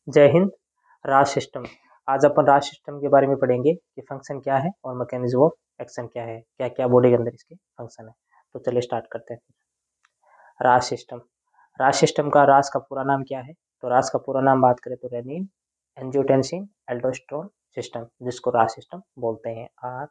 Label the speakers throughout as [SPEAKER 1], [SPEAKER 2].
[SPEAKER 1] जय हिंद। राज सिस्टम। आज अपन RAAS system के बारे में पढ़ेंगे कि फंक्शन क्या है और मैकेनिज्म ऑफ एक्शन क्या है, क्या क्या बॉडी के अंदर इसके फंक्शन है। तो चलिए स्टार्ट करते हैं। राज सिस्टम। राज सिस्टम का राज का पूरा नाम क्या है? तो राज का पूरा नाम बात करें तो रेनिन एंजियोटेंसिन एल्डोस्टेरोन सिस्टम, जिसको राज सिस्टम बोलते हैं। RAAS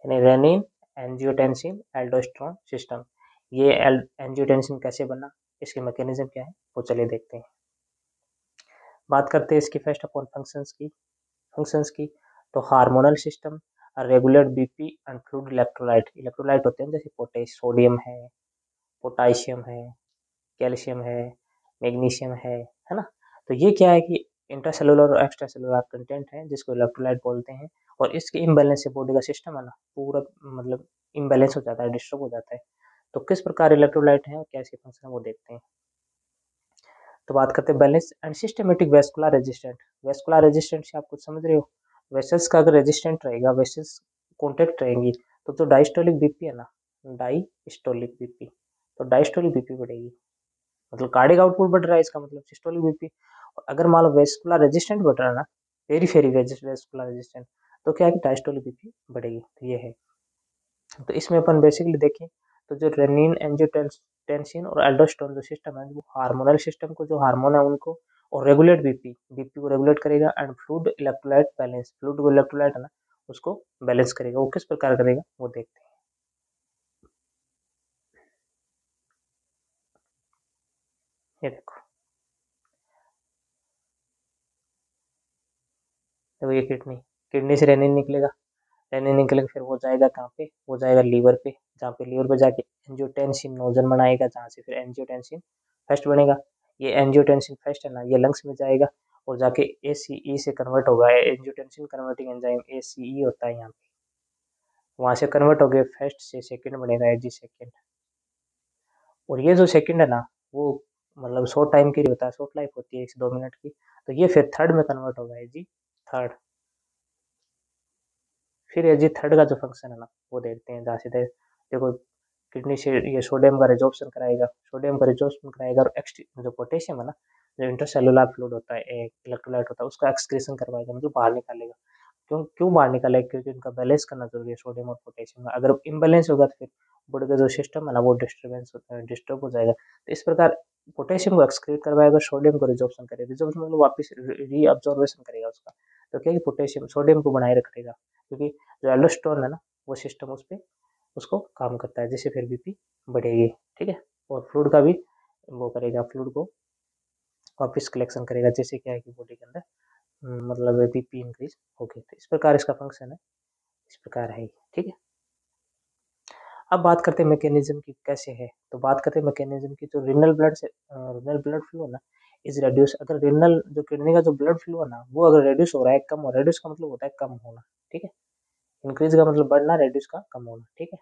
[SPEAKER 1] यानी रेनिन एंजियोटेंसिन एल्डोस्टेरोन सिस्टम। ये एंजियोटेंसिन कैसे बना, इसके मैकेनिज्म क्या है, वो चलिए देखते हैं। बात करते हैं इसकी फर्स्ट अपॉन फंक्शंस की। तो hormonal system regulate BP and fluid electrolyte. Electrolyte होते हैं जैसे सोडियम है, पोटाशियम है, कैल्शियम है, मैग्नीशियम है ना। तो ये क्या है कि इंट्रासेलुलर और एक्स्ट्रा सेलुलर कंटेंट है जिसको इलेक्ट्रोलाइट बोलते हैं। और इसके इम्बैलेंस से बॉडी का सिस्टम है ना पूरा मतलब इम्बैलेंस हो जाता है, डिस्टर्ब हो जाता है। तो किस प्रकार इलेक्ट्रोलाइट है और क्या इसके फंक्शन है वो देखते हैं। तो बात करते हैं balance and systematic vascular resistant. Vascular resistant से आप कुछ समझ रहे हो? वेसल्स का अगर रेजिस्टेंट रहेगा, वेसल्स कॉन्टेक्ट रहेंगी, तो जो डायस्टोलिक बीपी है ना, डायस्टोलिक बीपी, तो डायस्टोलिक बीपी बढ़ेगी, मतलब कार्डिक आउटपुट बढ़ रहा है, इसका मतलब सिस्टोलिक बीपी। अगर मान लो वेस्कुलर रेजिस्टेंट बढ़ रहा है ना, पेरीफेरी वेस्कुलर रेजिस्टेंट, तो क्या है कि डायस्टोलिक बीपी बढ़ेगी। तो ये है। तो इसमें अपन बेसिकली देखें तो जो रेनिन एंजियोटेंसिन और एल्डोस्टेरोन जो सिस्टम है वो हार्मोनल सिस्टम को, जो हार्मोन है उनको, और रेगुलेट बीपी को रेगुलेट करेगा। And fluid electrolyte balance, fluid को इलेक्ट्रोलाइट है ना उसको बैलेंस करेगा। वो किस प्रकार करेगा वो देखते हैं। ये देखो, देखो ये किडनी से रेनिन निकलेगा, रेनिन निकलेगा, फिर वो जाएगा कहाँ पे, वो जाएगा लीवर पे, जहाँ पे लीवर पे जाके एंजियोटेंसिन नोजन बनाएगा, जहाँ से फिर एंजियोटेंसिन फर्स्ट बनेगा। ये एंजियोटेंसिन फर्स्ट है ना, ये लंग्स में जाएगा और जाके ACE से कन्वर्ट होगा। एंजियोटेंसिन कन्वर्टिंग एंजाइम ACE होता है यहाँ पे, वहाँ से कन्वर्ट हो गए, फर्स्ट से सेकंड बनेगा AG सेकंड। और ये जो सेकंड है ना वो मतलब शॉर्ट टाइम के लिए होता है, शॉर्ट लाइफ होती है 1 से 2 मिनट की। तो ये फिर थर्ड में कन्वर्ट होगा, AG थर्ड। फिर AG थर्ड का जो फंक्शन है ना वो देखते हैं। जहाँ से देखो, किडनी से ये सोडियम का रिजॉर्प्शन कराएगा, और जो पोटेशियम है ना, जो इंटरसेलुलर फ्लूइड होता है, एक इलेक्ट्रोलाइट होता है, उसका एक्सक्रीशन करवाएगा, मतलब बाहर निकालेगा। क्यों क्यों बाहर निकालेगा? क्योंकि उनका बैलेंस करना जरूरी है, सोडियम और पोटेशियम का। अगर इम्बैलेंस होगा तो फिर बॉडी का जो सिस्टम है ना वो डिस्टर्ब हो जाएगा। तो इस प्रकार पोटेशियम को एक्सक्रीट करवाएगा, सोडियम को रिजॉर्प्शन करेगा। रिजॉर्प्शन मतलब वापस रीअब्जॉर्बेशन करेगा उसका। तो क्या है कि पोटेशियम सोडियम को बनाए रखेगा, क्योंकि जो एल्डोस्टेरोन है ना वो सिस्टम उस पर उसको काम करता है, जिससे फिर बीपी बढ़ेगी। ठीक है। और फ्लूइड का भी वो करेगा, फ्लूइड को वापस कलेक्शन करेगा, जिससे क्या है कि बॉडी के अंदर मतलब बीपी इंक्रीज हो गई। तो इस प्रकार इसका फंक्शन है, इस प्रकार है। ठीक है। अब बात करते हैं मैकेनिज्म की कैसे है। तो बात करते हैं मैकेनिज्म की। जो रिनल ब्लड फ्लो है ना इज रेड्यूस। अगर रिनल जो किडनी का जो ब्लड फ्लो है ना वो अगर रेड्यूस हो रहा है, कम हो, रेड्यूस का मतलब होता है कम होना। ठीक है। इंक्रीज का मतलब बढ़ना, रेड्यूस का कम होना। ठीक है।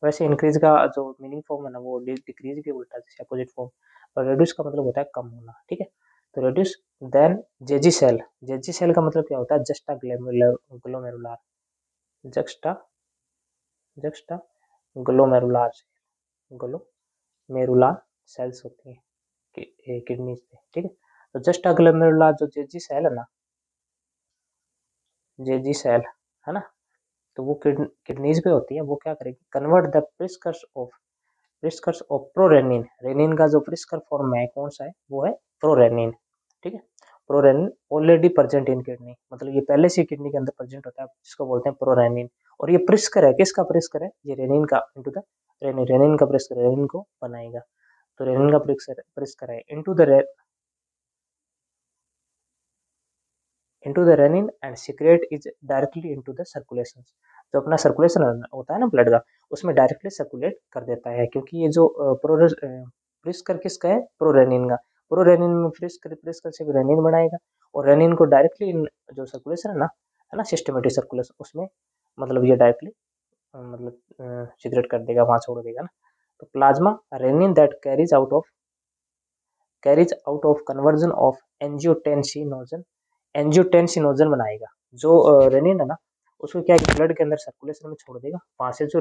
[SPEAKER 1] वैसे इंक्रीज का जो मीनिंग फॉर्म है ना वो डिक्रीज भी उल्टा जैसे अपोजिट फॉर्म, पर रेड्यूस का मतलब होता है कम होना। ठीक है। तो रेड्यूस देन जेजी सेल का मतलब क्या होता है? जस्टा ग्लोमेरुलार, जस्टा जस्टा ग्लोमेरुलार ग्लोमेरुलार सेल्स होती हैं किडनी पे। ठीक है। तो जस्टा ग्लोमेरुलार जो जेजी सेल है ना, जेजी सेल है ना, तो वो किडनीज पे होती है। वो क्या करेगी? Convert the precursors of prorenin. Renin का जो प्रिस्कर फॉर्म है कौन सा है? वो है प्रोरेनिन। ठीक है। Prorenin already present in kidney, मतलब ये पहले से किडनी के अंदर प्रेजेंट होता है, जिसको बोलते हैं प्रोरेनिन। और ये प्रिस्कर है, किसका प्रिस्कर है? ये रेनिन का इनटू द रेनिन का प्रिस्कर, रेनिन को बनाएगा। तो रेनिन का प्रिस्कर है into the renin and secrete is directly into the circulation. जो अपना सर्कुलेशन होता है ना ब्लड का, उसमें डायरेक्टली सर्कुलेट कर देता है, क्योंकि ये जो प्रिस्कर किसका है? प्रोरेनिन का। प्रोरेनिन में प्रिस्कर से रेनिन बनाएगा, और रेनिन को डायरेक्टली जो सर्कुलेशन है ना सिस्टमेटिक सर्कुलेशन, उसमें मतलब ये डायरेक्टली मतलब सीक्रेट कर देगा, वहां छोड़ देगा ना। तो plasma renin that carries out of conversion of angiotensinogen, angiotensinogen बनाएगा। जो रेनिन है ना उसको क्या है, ब्लड के अंदर सर्कुलेशन में छोड़ देगा, वहां से जो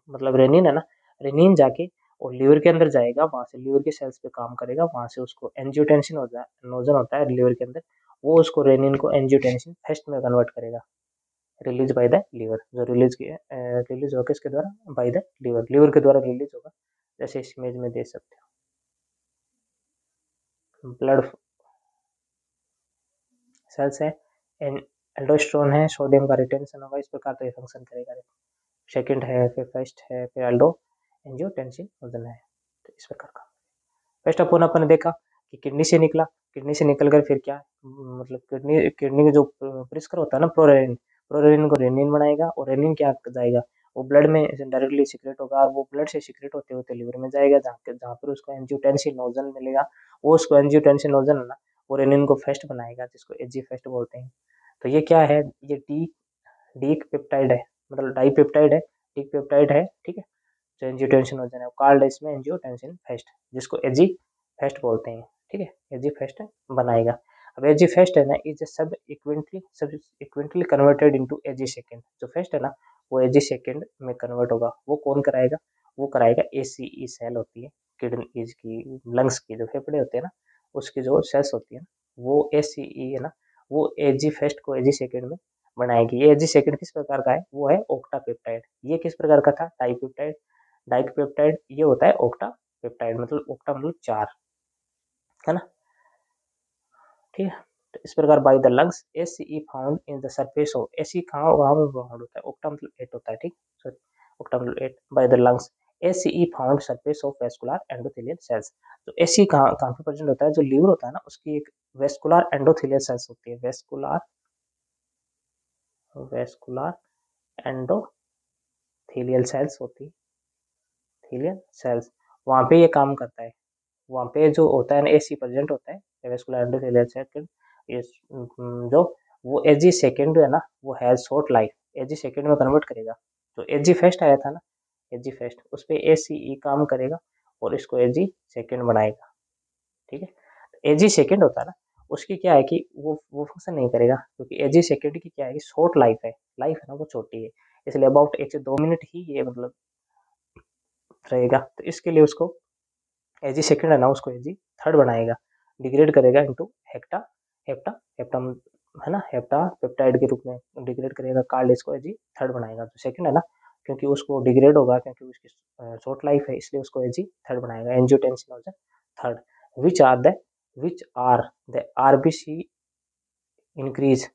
[SPEAKER 1] मतलब रेनिन है ना, रेनिन जाके और लीवर के अंदर जाएगा, वहाँ से लीवर के सेल्स पे काम करेगा, वहाँ से उसको एंजियोटेंसिन होता है, नोजन होता है लीवर के अंदर, वो उसको रेनिन को एंजियोटेंसिन फेस्ट में कन्वर्ट करेगा, रिलीज बाय द लीवर, जो रिलीज होगा किसके द्वारा, बाय द लीवर, लीवर के द्वारा रिलीज होगा, जैसे इस इमेज में देख सकते हो। ब्लड सेल्स है, एल्डोस्टेरोन है, सोडियम का रिटेंशन होगा, इस प्रकार तो ये फंक्शन करेगा। सेकंड है, फिर फर्स्ट है, फिर एल्डो एंजियोटेंसिन नोजन है, तो इस प्रकार का। फर्स्ट अपन ने देखा कि किडनी से निकला, किडनी से निकलकर फिर क्या, मतलब किडनी किडनी का जो परिष्कर होता है ना प्रोरेनिन, प्रोरेनिन को रेनिन बनाएगा, और रेनिन क्या जाएगा, वो ब्लड में डायरेक्टली सिक्रेट होगा, और वो ब्लड से सिक्रेट होते होते लिवर में जाएगा, जहाँ पर उसको एंजियोटेंसिन नोजन मिलेगा, वो उसको एंजियोटेंसिन नोजन है ना, वो रेनिन को फेस्ट बनाएगा, जिसको एजी फेस्ट बोलते हैं। तो ये क्या है, ये डी पेप्टाइड है, मतलब डाई पेप्टाइड है, डी पेप्टाइड है, ठीक है, जो एंजियोटेंसिन नोजन है, कॉल्ड इसमें एंजियोटेंसिन फेस्ट, जिसको एजी फेस्ट बोलते हैं, ठीक है, एजी फेस्ट बनाएगा। अब एजी फेस्ट है ना, इज सब इक्वेंटली कन्वर्टेड इनटू एजी सेकंड, जो फेस्ट है ना वो एजी सेकंड में कन्वर्ट होगा, वो कौन कराएगा, वो कराएगा एसीई सेल होती है किडनी की, लंग्स की जो फेफड़े होते हैं ना, उसकी जो सेल्स होती है ना, वो एसीई है ना, वो एजी फेस्ट को एजी सेकंड में बनाएगी। ये एजी सेकंड किस प्रकार का है, वो है ओक्टा पेप्टाइड। ये किस प्रकार का था, डाइपेप्टाइड, डाइपेप्टाइड ये होता है ओक्टा पेप्टाइड, मतलब ओक्टा मतलब 4, है ना, ठीक है। तो इस प्रकार by the lungs ACE found in the surface of, AC कहाँ वहाँ में फाउंड होता है, ओक्टा मतलब 8 होता है, ठीक, सॉरी ओक्टा मतलब 8, by the lungs ACE found surface of vascular endothelial cells. तो एसी कहाँ कहाँ पे प्रेजेंट होता है, जो लीवर होता है ना उसकी एक वेस्कुलर एंडोथेलियल सेल्स होती है, वेस्कुलर एंडोथेलियल सेल्स होती है, थेलियल सेल्स, वहाँ पे ये काम करता है, वहाँ पे जो होता है ना एसी प्रेजेंट होता है वेस्कुलर एंडोथेलियल सेल, ये जो वो एजी सेकंड है ना, वो has short life, AG second में कन्वर्ट करेगा। तो एजी फर्स्ट आया था ना, एजी फर्स्ट उस पर एसीई काम करेगा और इसको एजी सेकंड बनाएगा, ठीक है। एजी सेकंड होता है ना, उसकी क्या है कि वो फंक्शन नहीं करेगा, क्योंकि एजी सेकंड की क्या है कि शॉर्ट लाइफ है ना वो छोटी है, इसलिए अबाउट 1 से 2 मिनट ही ये मतलब रहेगा। तो इसके लिए उसको एजी सेकंड है ना, उसको एजी थर्ड बनाएगा, डिग्रेड करेगा इनटू हेक्टा हेप्टा हेप्टा है ना, हेप्टा पेप्टाइड के रूप में डिग्रेड करेगा, कार्ड इसको एजी थर्ड बनाएगा। तो सेकंड है ना, क्योंकि उसको डिग्रेड होगा, क्योंकि उसकी शॉर्ट लाइफ है, इसलिए उसको एजी थर्ड बनाएगा, एंजियोटेंसिन हो जाए third. Which are the RBC increase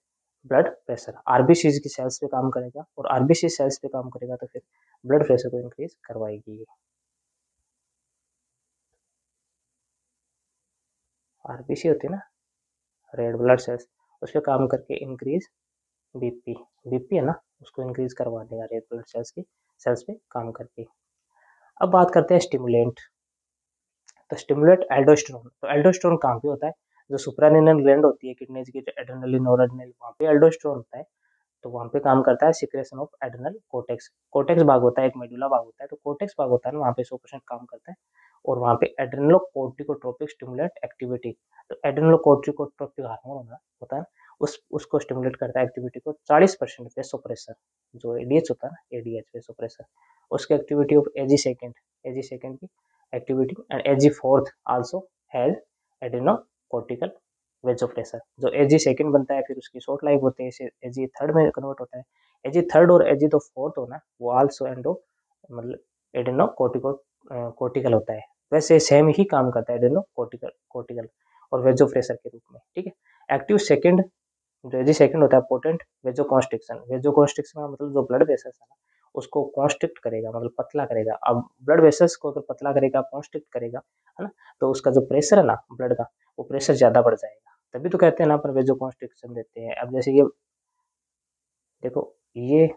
[SPEAKER 1] blood pressure, RBC की सेल्स पे काम करेगा, और आरबीसी सेल्स पे काम करेगा तो फिर ब्लड प्रेशर को इंक्रीज करवाएगी। आरबीसी होती है ना, रेड ब्लड सेल्स, उस पर काम करके इंक्रीज बीपी, बीपी है ना उसको इंक्रीज करवा देगा रेड ब्लड सेल्स की सेल्स पे काम करके। अब बात करते हैं स्टिमुलेंट। तो स्टिमुलेट एल्डोस्टेरोन, तो एल्डोस्टेरोन कहाँ पे होता है, जो सुप्रारेनल ग्लैंड होती है किडनीज की, एड्रेनलिन नॉरएड्रेनल, वहाँ पे एल्डोस्टेरोन होता है, तो वहाँ पे काम करता है secretion of adrenal cortex, cortex भाग होता है, एक मेडुला भाग होता है, तो कोर्टेक्स भाग होता है ना वहाँ पे 100% काम करता है, और वहाँ पे एड्रेनलो कोर्टिकोट्रोपिक स्टिमुलेट एक्टिविटी, तो एड्रेनलो कोर्टिकोट्रोपिक हार्मोन होता है उसको स्टिमुलेट करता है एक्टिविटी को, 40% वेसोप्रेसर, जो एडीएच होता है ना, एडीएच वेसोप्रेसर, उसकी एक्टिविटी ऑफ एजी सेकंड की activity, and AG fourth also has adrenocortical vasopressor, जो एजी सेकंड बनता है फिर उसकी शॉर्ट लाइफ होती है, इसे एजी थर्ड में कन्वर्ट होता है, एजी थर्ड और एजी तो फोर्थ होना वो आल्सो एंडो मतलब एडेनो कोर्टिकल होता है, वैसे सेम ही काम करता है एडेनो कोर्टिकल और वेजोप्रेसर के रूप में, ठीक है। एक्टिव सेकंड, जो एजी सेकंड होता है पोटेंट वेजोकॉन्स्ट्रिक्शन, वेजोकॉन्स्ट्रिक्शन का मतलब जो ब्लड वेसल्स है ना उसको कॉन्स्ट्रिक्ट करेगा, मतलब पतला करेगा। अब ब्लड वेसल्स को अगर पतला करेगा, कॉन्स्ट्रिक्ट करेगा, है ना, तो उसका जो प्रेशर है ना ब्लड का, वो प्रेशर ज्यादा बढ़ जाएगा, तभी तो कहते हैं ना अपन वेजोकॉन्स्ट्रिक्शन देते हैं। अब जैसे ये देखो, ये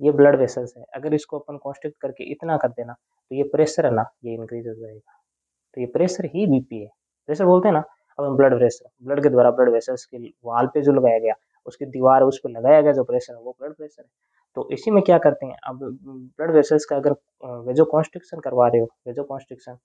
[SPEAKER 1] ये ब्लड वेसल्स है, अगर इसको अपन कॉन्स्ट्रिक्ट करके इतना कर देना तो ये प्रेशर है ना ये इंक्रीज हो जाएगा, तो ये प्रेशर ही बीपी है, प्रेशर बोलते हैं ना अपन ब्लड प्रेशर, ब्लड के द्वारा ब्लड वेसल्स के वाल पे जो लगाया गया, उसकी दीवार उस पर लगाया गया जो प्रेशर है वो ब्लड प्रेशर है। तो इसी में क्या करते हैं, अब ब्लड वेसल्स का अगर वेजो कॉन्स्ट्रिक्शन करवा रहे हो, वेजो कॉन्स्ट्रिक्शन,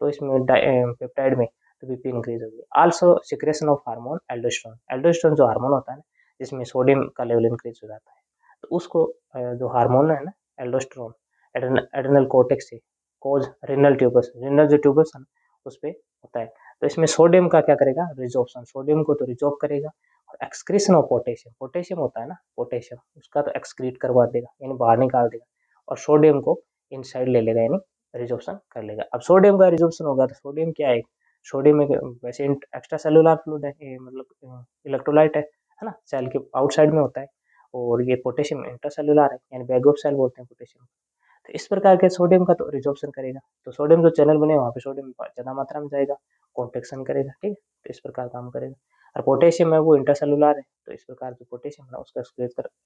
[SPEAKER 1] तो इसमें पेप्टाइड में तो बीपी इंक्रीज होगी। Also secretion of hormone aldosterone, aldosterone जो हार्मोन होता है ना जिसमें सोडियम का लेवल इंक्रीज हो जाता है, तो उसको जो हार्मोन है ना एल्डोस्टेरोन एड्रेनल कोर्टेक्स से कोज रिनल ट्यूबस, रिनल जो ट्यूबस है ना उस पे होता है। तो इसमें सोडियम का क्या करेगा, रिजॉर्प्शन, सोडियम को तो रिजॉर्ब करेगा, और एक्सक्रीशन ऑफ पोटेशियम, पोटेशियम होता है ना पोटेशियम, उसका तो एक्सक्रीट करवा देगा यानी बाहर निकाल देगा, और सोडियम को इनसाइड ले लेगा यानी रिजॉर्प्शन कर लेगा। अब सोडियम का रिजॉर्प्शन होगा तो सोडियम क्या है, सोडियम एक वैसे एक्स्ट्रा सेलुलर फ्लूइड है, मतलब इलेक्ट्रोलाइट है ना, सेल के आउटसाइड में होता है, और ये पोटेशियम इंट्रासेलुलर है यानी बैग ऑफ सेल बोलते हैं पोटेशियम। तो इस प्रकार के सोडियम का तो रिजॉर्प्शन करेगा, तो सोडियम जो चैनल बने वहाँ पे सोडियम ज़्यादा मात्रा में जाएगा, कॉन्ट्रेक्शन करेगा, ठीक है, तो इस प्रकार काम करेगा। और पोटेशियम है वो इंट्रासेलुलर है, तो इस प्रकार जो पोटेशियम है ना उसका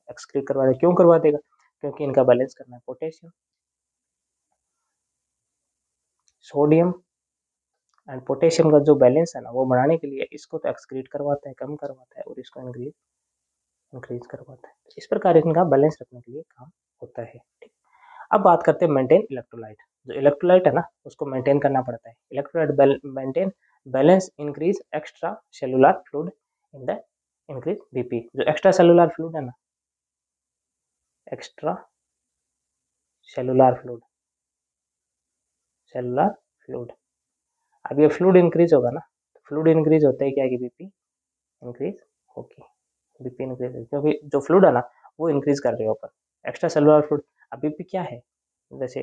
[SPEAKER 1] एक्सक्रीट करवा देगा। क्यों करवा देगा, क्योंकि इनका बैलेंस करना है। पोटेशियम सोडियम एंड पोटेशियम का जो बैलेंस है ना वो बढ़ाने के लिए इसको तो एक्सक्रीट करवाता है, कम करवाता है, और इसको इंक्रीज करवाता है। इस प्रकार इनका बैलेंस रखने के लिए काम होता है, ठीक। अब बात करते हैं मेंटेन इलेक्ट्रोलाइट। जो इलेक्ट्रोलाइट है ना उसको मेंटेन करना पड़ता है। Electrolyte maintain balance increase extra cellular fluid in the increase BP. जो एक्स्ट्रा सेलुलर फ्लूइड है ना, extra cellular fluid, cellular fluid, अब ये फ्लूइड इंक्रीज होगा ना, फ्लूइड इंक्रीज होता है क्या कि बीपी इंक्रीज होगी, बीपी इंक्रीज क्योंकि जो फ्लूइड है ना वो इंक्रीज कर रहे हो ऊपर एक्स्ट्रा सेलुलर फ्लूइड। अब बीपी क्या है, जैसे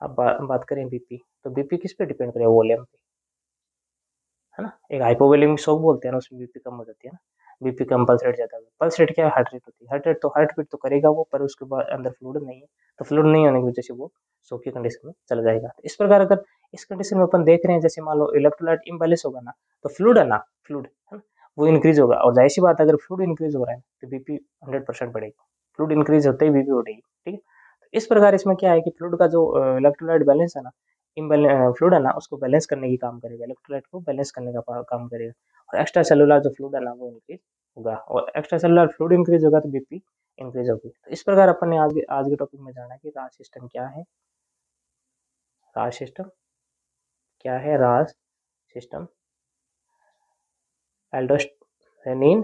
[SPEAKER 1] अब बात करें बीपी, तो बीपी किस पे डिपेंड करेगा, वॉल्यूम पे, है ना। एक हाइपोवोलेमिक शॉक बोलते हैं ना, उसमें बीपी कम हो जाती है ना, बीपी कम, पल्स रेट ज़्यादा। पल्स रेट क्या है, हार्ट रेट होती है, हार्ट रेट तो हार्ट बीट तो करेगा वो, पर उसके बाद अंदर फ्लूइड नहीं है, तो फ्लूइड नहीं होने की वजह से वो शॉक की कंडीशन में चला जाएगा। तो इस प्रकार अगर इस कंडीशन में अपन देख रहे हैं, जैसे मान लो इलेक्ट्रोलाइट इम्बैलेंस होगा ना, तो फ्लूइड है ना, फ्लूइड है ना वो इंक्रीज होगा, और जाहिर सी बात अगर फ्लूइड इंक्रीज हो रहा है तो बीपी 100% बढ़ेगी, फ्लूइड इंक्रीज होते ही बीपी बढ़ेगी, ठीक है। तो इस प्रकार इसमें क्या है कि फ्लूइड का जो इलेक्ट्रोलाइट बैलेंस है ना, फ्लूइड है ना उसको बैलेंस करने की काम करेगा, इलेक्ट्रोलाइट को बैलेंस करने का काम करेगा, और एक्स्ट्रा सेलुलर जो फ्लूइड है ना वो इंक्रीज होगा, और एक्स्ट्रा सेलुलर फ्लूइड इंक्रीज होगा तो बीपी इंक्रीज होगी। तो इस प्रकार अपन ने आज के टॉपिक में जाना कि राज सिस्टम क्या है, राज सिस्टम क्या है, RAAS system aldosterone,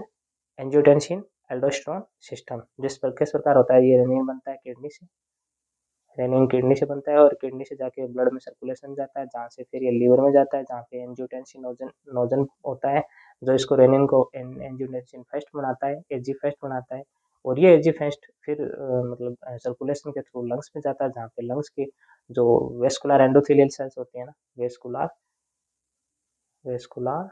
[SPEAKER 1] angiotensin, aldosterone system. किस प्रकार होता है, ये रेनिन बनता है किडनी से, रेनिन किडनी से बनता है, और किडनी से जाके ब्लड में सर्कुलेशन जाता है, जहाँ से फिर ये लीवर में जाता है, जहाँ पे एंजियोटेंसिन नोजन नोजन होता है, जो इसको रेनिन को एंजियोटेंसिन फेस्ट बनाता है, एजी फेस्ट बनाता है, और ये एजी फेस्ट फिर मतलब सर्कुलेशन के थ्रू लंग्स में जाता है, जहाँ पे लंग्स के जो वेस्कुलर एंडोथेलियल सेल्स होते हैं ना, वेस्कुलर वेस्कुलर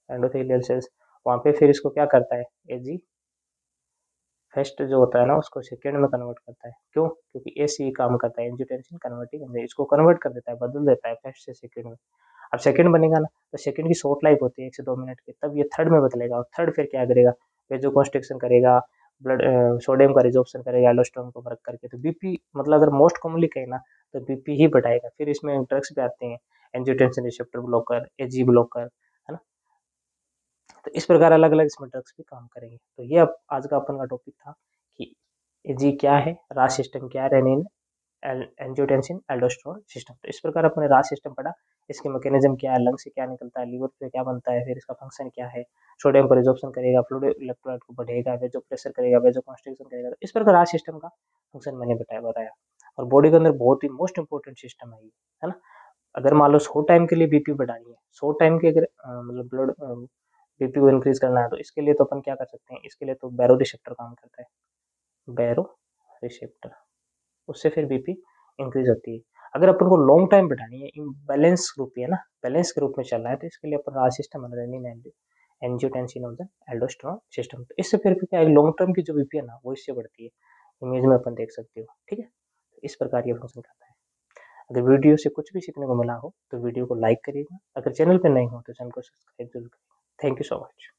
[SPEAKER 1] एंडोथेलियल सेल्स, वहाँ पे फिर इसको क्या करता है, एजी फर्स्ट जो होता है ना उसको सेकेंड में कन्वर्ट करता है। क्यों, क्योंकि एसी काम करता है, एंजियोटेंसिन कन्वर्टिंग एंजाइम, इसको कन्वर्ट कर देता है, बदल देता है फर्स्ट से सेकेंड में। अब सेकेंड बनेगा ना, तो सेकेंड की शॉर्ट लाइफ होती है 1 से 2 मिनट की, तब ये थर्ड में बदलेगा, और थर्ड फिर क्या करेगा, वेजोकॉन्स्ट्रिक्शन करेगा, ब्लड सोडियम का रिजॉर्प्शन करेगा एल्डोस्टेरोन को वर्क करके। तो बीपी मतलब अगर मोस्ट कॉमनली कहे ना तो बीपी ही बढ़ाएगा। फिर इसमें ड्रग्स भी आते हैं, एंजियोटेंसिन रिसेप्टर ब्लॉकर, एजी ब्लॉकर, है ना। तो इस प्रकार अलग अलग इसमें ड्रग्स भी काम करेंगे। तो ये अब आज का अपन का टॉपिक था कि एजी क्या है, राज सिस्टम क्या है, रेनिन एंजियोटेंसिन एल्डोस्टेरोन सिस्टम। तो इस प्रकार अपने राज सिस्टम पढ़ा, इसके मैकेनिज्म क्या है, लंग से क्या निकलता है, लीवर पे क्या बनता है, फिर इसका फंक्शन क्या है, सोडियम को रिजॉर्प्शन करेगा, फ्लूइड इलेक्ट्रोलाइट को बढ़ेगा, वेजो प्रेशर करेगा, वेजो कॉन्स्ट्रिक्शन करेगा। तो इस प्रकार राज सिस्टम का फंक्शन मैंने बताया। और बॉडी के अंदर बहुत ही मोस्ट इंपॉर्टेंट सिस्टम है ना। अगर मान लो 100 टाइम के लिए बीपी बढ़ानी है, 100 टाइम के अगर मतलब ब्लड बीपी को इंक्रीज करना है, तो इसके लिए तो अपन क्या कर सकते हैं, इसके लिए तो बैरो रिसेप्टर काम करता है, बैरो रिसेप्टर, उससे फिर बीपी इंक्रीज होती है। अगर अपन को लॉन्ग टाइम बढ़ानी है, बैलेंस ग्रुप है ना, बैलेंस के रूप में चलना है, तो इसके लिए अपन RAAS system renin angiotensin aldosterone system. तो इससे फिर क्या है, लॉन्ग टर्म की जो बीपी है ना वो इससे बढ़ती है, इमेज में अपन देख सकते हो, ठीक है। तो इस प्रकार ये फंक्शन करता है। अगर वीडियो से कुछ भी सीखने को मिला हो तो वीडियो को लाइक करिएगा, अगर चैनल पर नहीं हो तो चैनल को सब्सक्राइब जरूर करिएगा। Thank you so much.